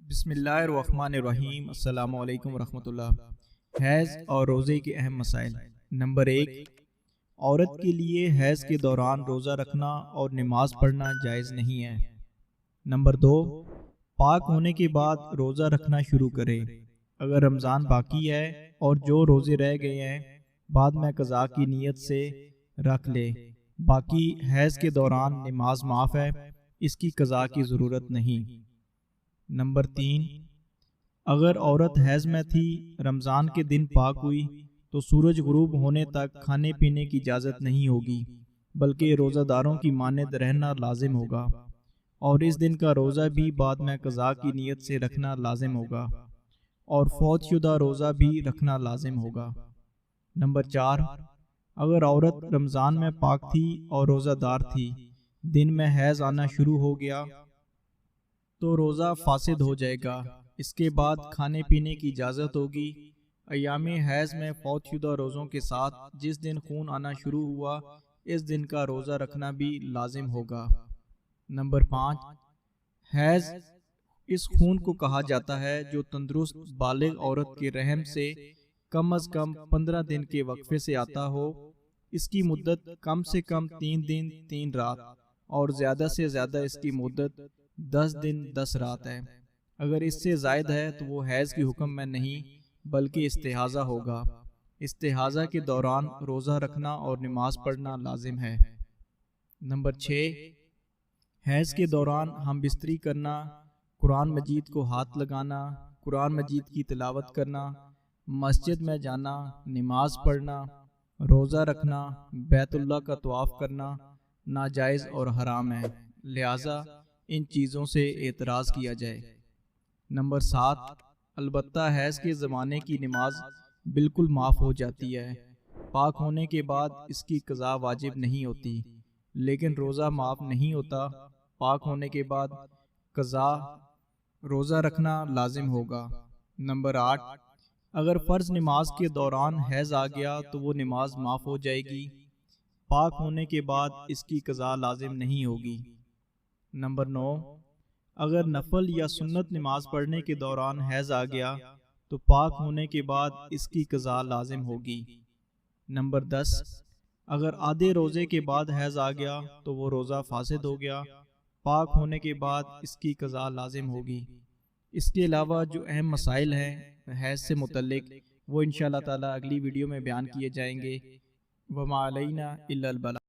بسم اللہ الرحمن الرحیم۔ السلام علیکم ورحمۃ اللہ۔ حیض اور روزے کے اہم مسائل۔ نمبر 1، عورت کے لیے حیض کے دوران روزہ رکھنا اور نماز پڑھنا جائز نہیں ہے۔ نمبر 2، پاک ہونے کے بعد روزہ رکھنا شروع کرے۔ اگر رمضان باقی ہے اور جو روزے رہ گئے ہیں بعد میں قضا کی نیت سے رکھ لے، باقی حیض کے دوران نماز معاف ہے، اس کی قضا کی ضرورت نہیں۔ نمبر 3، اگر عورت حیض میں تھی، رمضان کے دن پاک ہوئی تو سورج غروب ہونے تک کھانے پینے کی اجازت نہیں ہوگی، بلکہ روزہ داروں کی مانند رہنا لازم ہوگا، اور اس دن کا روزہ بھی بعد میں قضا کی نیت سے رکھنا لازم ہوگا، اور فوت شدہ روزہ بھی رکھنا لازم ہوگا۔ نمبر 4، اگر عورت رمضان میں پاک تھی اور روزہ دار تھی، دن میں حیض آنا شروع ہو گیا تو روزہ فاسد ہو جائے گا، اس کے بعد کھانے پینے کی اجازت ہوگی۔ ایام حیض میں فوت شدہ روزوں کے ساتھ جس دن خون آنا شروع ہوا اس دن کا روزہ رکھنا بھی لازم ہوگا۔ نمبر 5، حیض اس خون کو کہا جاتا ہے جو تندرست بالغ عورت کے رحم سے کم از کم 15 دن کے وقفے سے آتا ہو۔ اس کی مدت کم سے کم 3 دن 3 رات اور زیادہ سے زیادہ اس کی مدت 10 دن 10 رات ہے۔ اگر اس سے زائد ہے تو وہ حیض کے حکم میں نہیں بلکہ استحاضہ ہوگا۔ استحاضہ کے دوران روزہ رکھنا اور نماز پڑھنا لازم ہے۔ نمبر 6، حیض کے دوران ہم بستری کرنا، قرآن مجید کو ہاتھ لگانا، قرآن مجید کی تلاوت کرنا، مسجد میں جانا، نماز پڑھنا، روزہ رکھنا، بیت اللہ کا طواف کرنا ناجائز اور حرام ہے، لہٰذا ان چیزوں سے اعتراض کیا جائے۔ نمبر 7، البتہ حیض کے زمانے کی نماز بالکل معاف ہو جاتی ہے، پاک ہونے کے بعد اس کی قضا واجب نہیں ہوتی، لیکن روزہ معاف نہیں ہوتا، پاک ہونے کے بعد قضا روزہ رکھنا لازم ہوگا۔ نمبر 8، اگر فرض نماز کے دوران حیض آ گیا تو وہ نماز معاف ہو جائے گی، پاک ہونے کے بعد اس کی قضا لازم نہیں ہوگی۔ نمبر 9، اگر نفل یا سنت نماز پڑھنے کے دوران حیض آ گیا تو پاک ہونے کے بعد اس کی قضا لازم ہوگی۔ نمبر 10، اگر آدھے روزے کے بعد حیض آ گیا تو وہ روزہ فاسد ہو گیا، پاک ہونے کے بعد اس کی قضا لازم ہوگی۔ اس کے علاوہ جو اہم مسائل ہیں حیض سے متعلق وہ انشاءاللہ تعالی اگلی ویڈیو میں بیان کیے جائیں گے۔ وما علینا الا البلاغ۔